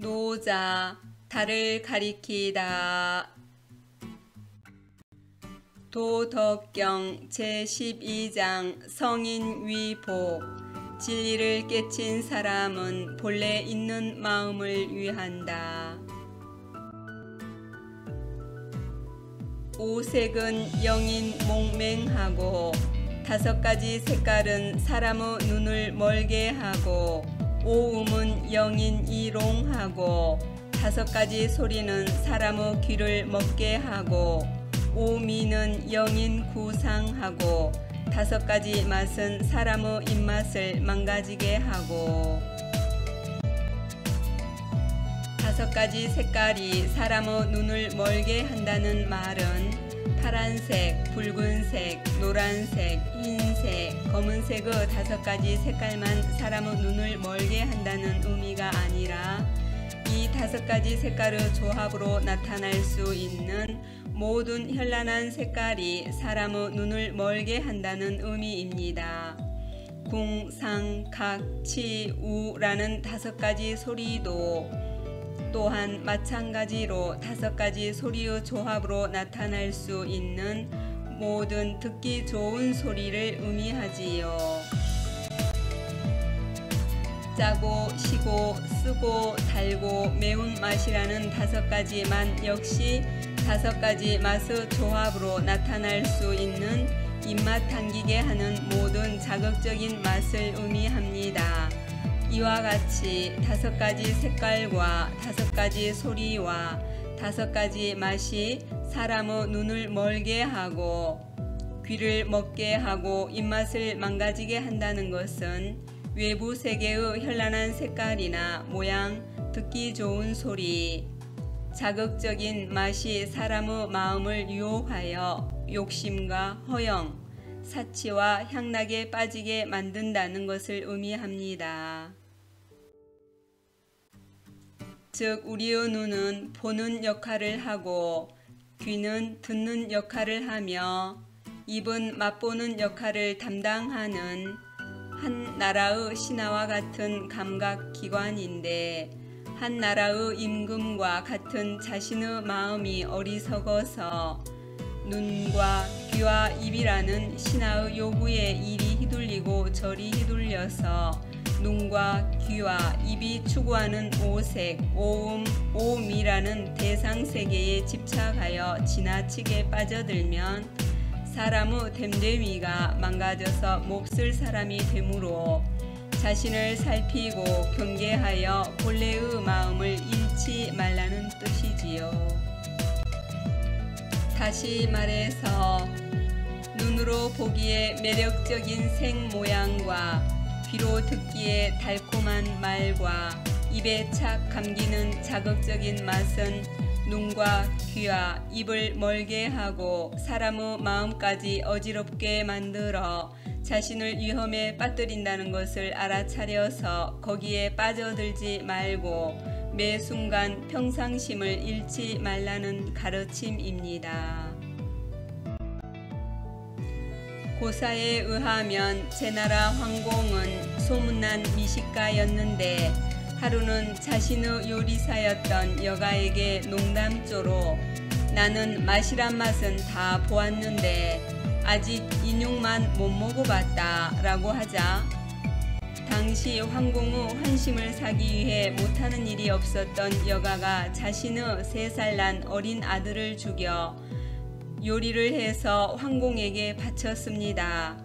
노자, 달을 가리키다. 도덕경 제12장 성인위복. 진리를 깨친 사람은 본래 있는 마음을 위한다. 오색은 영인 몽맹하고, 5가지 색깔은 사람의 눈을 멀게 하고, 오음은 영인 이롱하고, 5가지 소리는 사람의 귀를 먹게 하고, 오미는 영인 구상하고, 5가지 맛은 사람의 입맛을 망가지게 하고, 5가지 색깔이 사람의 눈을 멀게 한다는 말은 파란색, 붉은색, 노란색, 흰색, 검은색의 5가지 색깔만 사람의 눈을 멀게 한다는 의미가 아니라 이 5가지 색깔의 조합으로 나타날 수 있는 모든 현란한 색깔이 사람의 눈을 멀게 한다는 의미입니다. 궁, 상, 각, 치, 우라는 5가지 소리도 또한 마찬가지로 5가지 소리의 조합으로 나타날 수 있는 모든 듣기 좋은 소리를 의미하지요. 짜고, 시고, 쓰고, 달고, 매운맛이라는 5가지만 역시 5가지 맛의 조합으로 나타날 수 있는 입맛 당기게 하는 모든 자극적인 맛을 의미합니다. 이와 같이 5가지 색깔과 5가지 소리와 5가지 맛이 사람의 눈을 멀게 하고 귀를 먹게 하고 입맛을 망가지게 한다는 것은 외부 세계의 현란한 색깔이나 모양, 듣기 좋은 소리, 자극적인 맛이 사람의 마음을 유혹하여 욕심과 허영, 사치와 향락에 빠지게 만든다는 것을 의미합니다. 즉 우리의 눈은 보는 역할을 하고 귀는 듣는 역할을 하며 입은 맛보는 역할을 담당하는 한 나라의 신하와 같은 감각기관인데 한 나라의 임금과 같은 자신의 마음이 어리석어서 눈과 귀와 입이라는 신하의 요구에 이리 휘둘리고 저리 휘둘려서 눈과 귀와 입이 추구하는 오색, 오음, 오미라는 대상세계에 집착하여 지나치게 빠져들면 사람의 됨됨이가 망가져서 몹쓸 사람이 되므로 자신을 살피고 경계하여 본래의 마음을 잃지 말라는 뜻이지요. 다시 말해서 눈으로 보기에 매력적인 색 모양과 귀로 듣기에 달콤한 말과 입에 착 감기는 자극적인 맛은 눈과 귀와 입을 멀게 하고 사람의 마음까지 어지럽게 만들어 자신을 위험에 빠뜨린다는 것을 알아차려서 거기에 빠져들지 말고 매 순간 평상심을 잃지 말라는 가르침입니다. 고사에 의하면 제나라 황공은 소문난 미식가였는데 하루는 자신의 요리사였던 여가에게 농담조로 나는 맛이란 맛은 다 보았는데 아직 인육만 못 먹어봤다 라고 하자 당시 황공의 환심을 사기 위해 못하는 일이 없었던 여가가 자신의 3살 난 어린 아들을 죽여 요리를 해서 황공에게 바쳤습니다.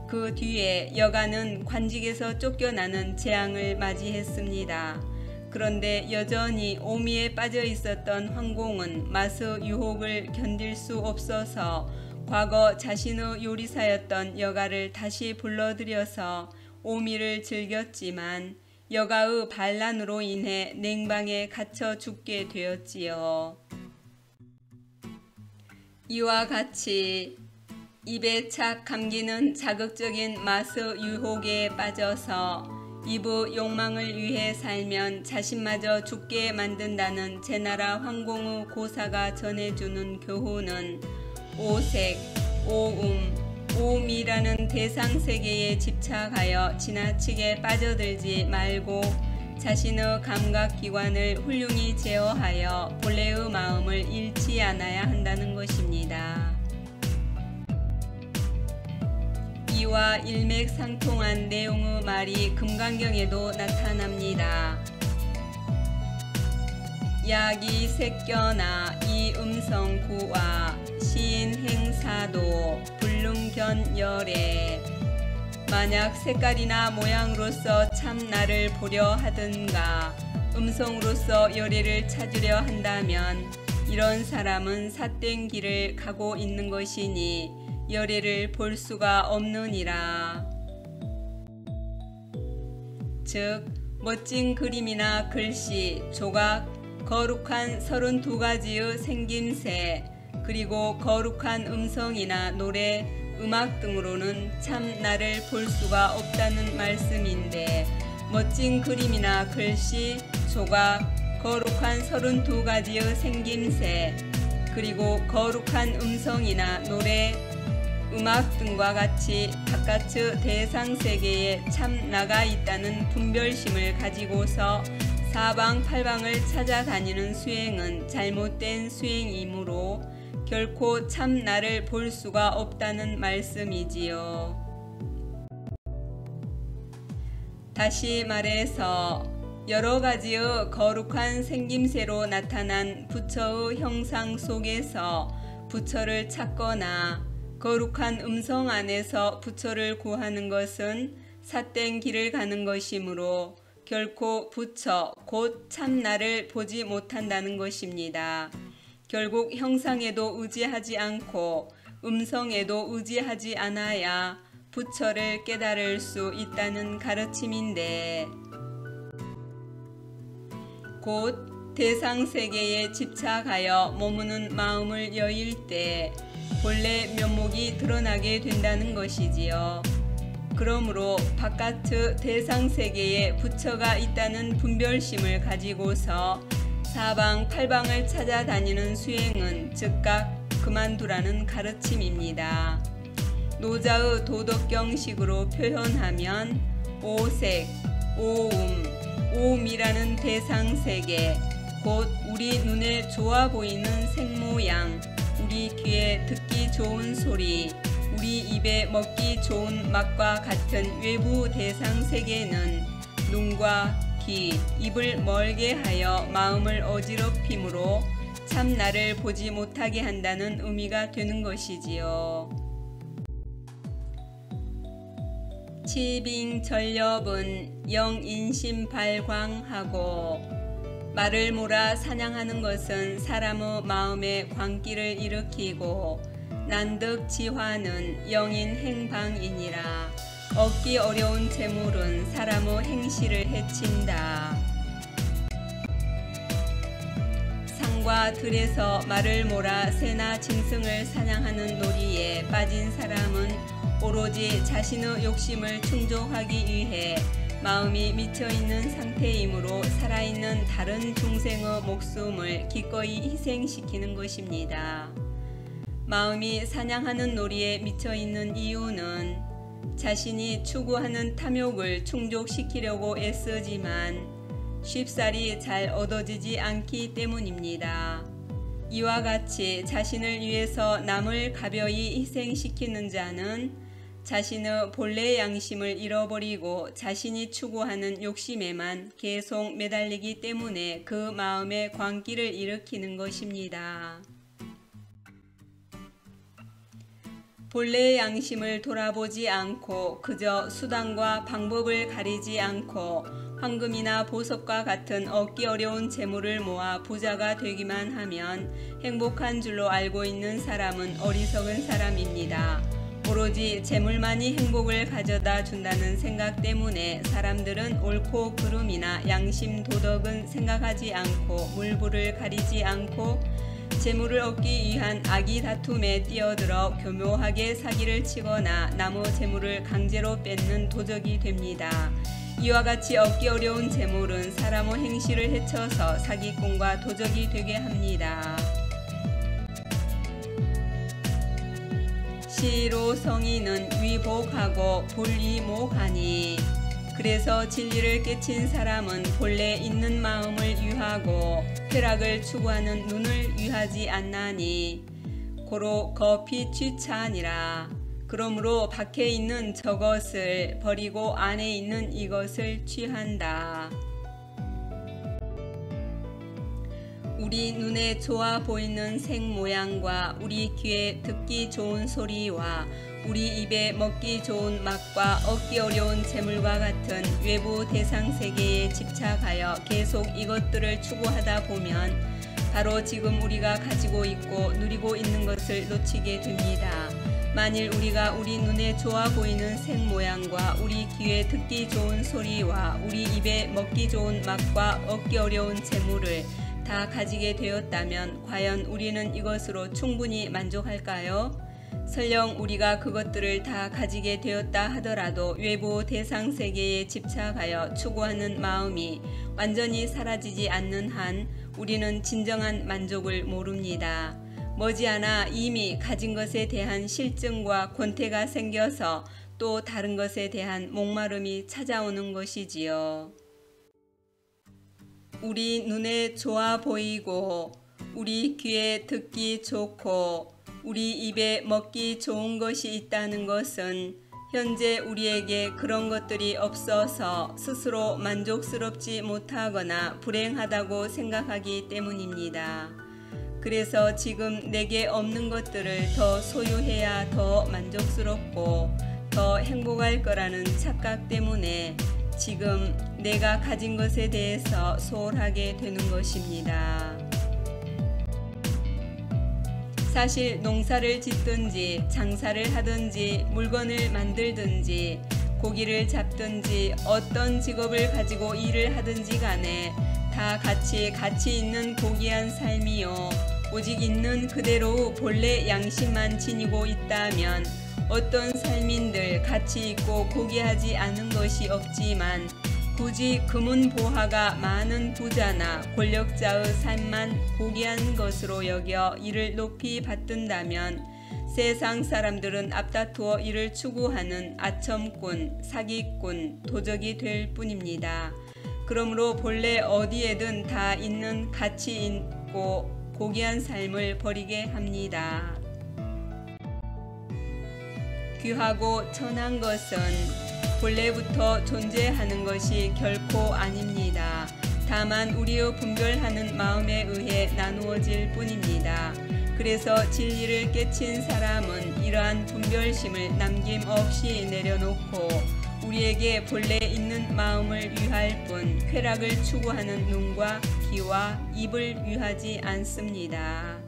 그 뒤에 여가는 관직에서 쫓겨나는 재앙을 맞이했습니다. 그런데 여전히 오미에 빠져 있었던 황공은 맛의 유혹을 견딜 수 없어서 과거 자신의 요리사였던 여가를 다시 불러들여서 오미를 즐겼지만 여가의 반란으로 인해 냉방에 갇혀 죽게 되었지요. 이와 같이 입에 착 감기는 자극적인 맛의 유혹에 빠져서 입의 욕망을 위해 살면 자신마저 죽게 만든다는 제나라 황공의 고사가 전해주는 교훈은 오색, 오음, 오미라는 대상세계에 집착하여 지나치게 빠져들지 말고 자신의 감각기관을 훌륭히 제어하여 본래의 마음을 잃지 않아야 한다는 것입니다. 이와 일맥상통한 내용의 말이 금강경에도 나타납니다. 야기 색견아 이 음성구와 시인행사도 불능견열에 만약 색깔이나 모양으로서 참 나를 보려 하든가 음성으로서 열애를 찾으려 한다면 이런 사람은 삿된 길을 가고 있는 것이니 열애를 볼 수가 없느니라. 즉 멋진 그림이나 글씨, 조각, 거룩한 32가지의 생김새, 그리고 거룩한 음성이나 노래, 음악 등으로는 참 나를 볼 수가 없다는 말씀인데, 멋진 그림이나 글씨, 조각, 거룩한 32가지의 생김새, 그리고 거룩한 음성이나 노래, 음악 등과 같이 바깥의 대상세계에 참 나가 있다는 분별심을 가지고서 사방팔방을 찾아다니는 수행은 잘못된 수행이므로 결코 참 나를 볼 수가 없다는 말씀이지요. 다시 말해서 여러 가지의 거룩한 생김새로 나타난 부처의 형상 속에서 부처를 찾거나 거룩한 음성 안에서 부처를 구하는 것은 삿된 길을 가는 것이므로 결코 부처 곧 참나를 보지 못한다는 것입니다. 결국 형상에도 의지하지 않고 음성에도 의지하지 않아야 부처를 깨달을 수 있다는 가르침인데, 곧 대상세계에 집착하여 머무는 마음을 여일 때 본래 면목이 드러나게 된다는 것이지요. 그러므로 바깥의 대상세계에 부처가 있다는 분별심을 가지고서 사방팔방을 찾아다니는 수행은 즉각 그만두라는 가르침입니다. 노자의 도덕경식으로 표현하면 오색, 오음, 오음이라는 대상세계, 곧 우리 눈에 좋아 보이는 색모양, 우리 귀에 듣기 좋은 소리, 우리 입에 먹기 좋은 맛과 같은 외부 대상세계는 눈과 귀, 입을 멀게 하여 마음을 어지럽힘으로 참 나를 보지 못하게 한다는 의미가 되는 것이지요. 치빙전렵은 영인심발광하고, 말을 몰아 사냥하는 것은 사람의 마음에 광기를 일으키고, 난득지화는 영인 행방이니라. 얻기 어려운 재물은 사람의 행실을 해친다. 산과 들에서 말을 몰아 새나 짐승을 사냥하는 놀이에 빠진 사람은 오로지 자신의 욕심을 충족하기 위해 마음이 미쳐있는 상태이므로 살아있는 다른 중생의 목숨을 기꺼이 희생시키는 것입니다. 마음이 사냥하는 놀이에 미쳐있는 이유는 자신이 추구하는 탐욕을 충족시키려고 애쓰지만 쉽사리 잘 얻어지지 않기 때문입니다. 이와 같이 자신을 위해서 남을 가벼이 희생시키는 자는 자신의 본래 양심을 잃어버리고 자신이 추구하는 욕심에만 계속 매달리기 때문에 그 마음에 광기를 일으키는 것입니다. 본래의 양심을 돌아보지 않고 그저 수단과 방법을 가리지 않고 황금이나 보석과 같은 얻기 어려운 재물을 모아 부자가 되기만 하면 행복한 줄로 알고 있는 사람은 어리석은 사람입니다. 오로지 재물만이 행복을 가져다 준다는 생각 때문에 사람들은 옳고 그름이나 양심 도덕은 생각하지 않고 물불을 가리지 않고 재물을 얻기 위한 악의 다툼에 뛰어들어 교묘하게 사기를 치거나 남의 재물을 강제로 뺏는 도적이 됩니다. 이와 같이 얻기 어려운 재물은 사람의 행실을 해쳐서 사기꾼과 도적이 되게 합니다. 시로 성의는 위복하고 불위목하니, 그래서 진리를 깨친 사람은 본래 있는 마음을 유하고 쾌락을 추구하는 눈을 유하지 않나니 고로 거피 취차하니라. 그러므로 밖에 있는 저것을 버리고 안에 있는 이것을 취한다. 우리 눈에 좋아 보이는 색 모양과 우리 귀에 듣기 좋은 소리와 우리 입에 먹기 좋은 맛과 얻기 어려운 재물과 같은 외부 대상 세계에 집착하여 계속 이것들을 추구하다 보면 바로 지금 우리가 가지고 있고 누리고 있는 것을 놓치게 됩니다. 만일 우리가 우리 눈에 좋아 보이는 색 모양과 우리 귀에 듣기 좋은 소리와 우리 입에 먹기 좋은 맛과 얻기 어려운 재물을 다 가지게 되었다면 과연 우리는 이것으로 충분히 만족할까요? 설령 우리가 그것들을 다 가지게 되었다 하더라도 외부 대상 세계에 집착하여 추구하는 마음이 완전히 사라지지 않는 한 우리는 진정한 만족을 모릅니다. 머지않아 이미 가진 것에 대한 실증과 권태가 생겨서 또 다른 것에 대한 목마름이 찾아오는 것이지요. 우리 눈에 좋아 보이고 우리 귀에 듣기 좋고 우리 입에 먹기 좋은 것이 있다는 것은 현재 우리에게 그런 것들이 없어서 스스로 만족스럽지 못하거나 불행하다고 생각하기 때문입니다. 그래서 지금 내게 없는 것들을 더 소유해야 더 만족스럽고 더 행복할 거라는 착각 때문에 지금 내가 가진 것에 대해서 소홀하게 되는 것입니다. 사실 농사를 짓든지 장사를 하든지 물건을 만들든지 고기를 잡든지 어떤 직업을 가지고 일을 하든지 간에 다 같이 가치 있는 고귀한 삶이요 오직 있는 그대로 본래 양심만 지니고 있다면 어떤 삶인들 가치 있고 고귀하지 않은 것이 없지만 굳이 금은보화가 많은 부자나 권력자의 삶만 고귀한 것으로 여겨 이를 높이 받든다면 세상 사람들은 앞다투어 이를 추구하는 아첨꾼, 사기꾼, 도적이 될 뿐입니다. 그러므로 본래 어디에든 다 있는 가치 있고 고귀한 삶을 버리게 합니다. 귀하고 천한 것은 본래부터 존재하는 것이 결코 아닙니다. 다만 우리의 분별하는 마음에 의해 나누어질 뿐입니다. 그래서 진리를 깨친 사람은 이러한 분별심을 남김없이 내려놓고 우리에게 본래 있는 마음을 위할 뿐 쾌락을 추구하는 눈과 귀와 입을 위하지 않습니다.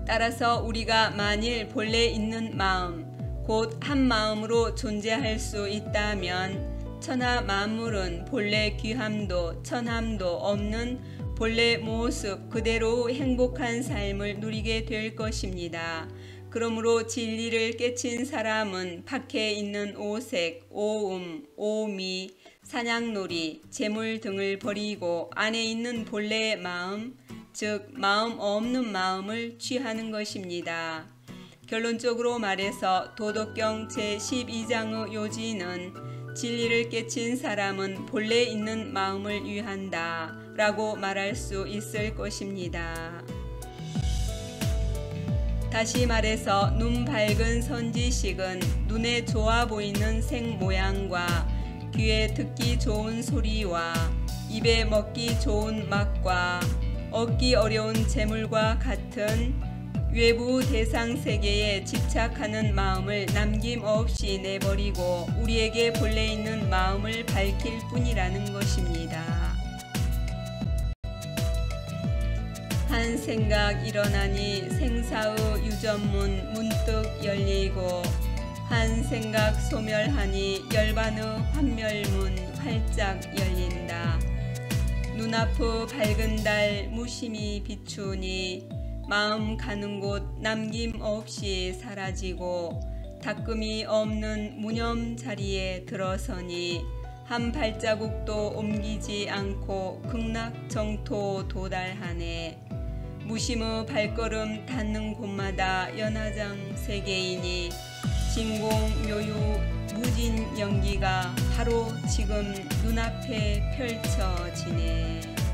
따라서 우리가 만일 본래 있는 마음 곧 한 마음으로 존재할 수 있다면 천하 만물은 본래 귀함도 천함도 없는 본래 모습 그대로 행복한 삶을 누리게 될 것입니다. 그러므로 진리를 깨친 사람은 밖에 있는 오색, 오음, 오미, 사냥놀이, 재물 등을 버리고 안에 있는 본래의 마음, 즉 마음 없는 마음을 취하는 것입니다. 결론적으로 말해서 도덕경 제12장의 요지는 진리를 깨친 사람은 본래 있는 마음을 위한다 라고 말할 수 있을 것입니다. 다시 말해서 눈 밝은 선지식은 눈에 좋아 보이는 색 모양과 귀에 듣기 좋은 소리와 입에 먹기 좋은 맛과 얻기 어려운 재물과 같은 외부 대상 세계에 집착하는 마음을 남김없이 내버리고 우리에게 본래 있는 마음을 밝힐 뿐이라는 것입니다. 한 생각 일어나니 생사의 유전문 문득 열리고 한 생각 소멸하니 열반의 환멸문 활짝 열린다. 눈앞의 밝은 달 무심히 비추니 마음 가는 곳 남김없이 사라지고 닦음이 없는 무념 자리에 들어서니 한 발자국도 옮기지 않고 극락정토 도달하네. 무심의 발걸음 닿는 곳마다 연화장 세계이니 진공 묘유 무진 연기가 바로 지금 눈앞에 펼쳐지네.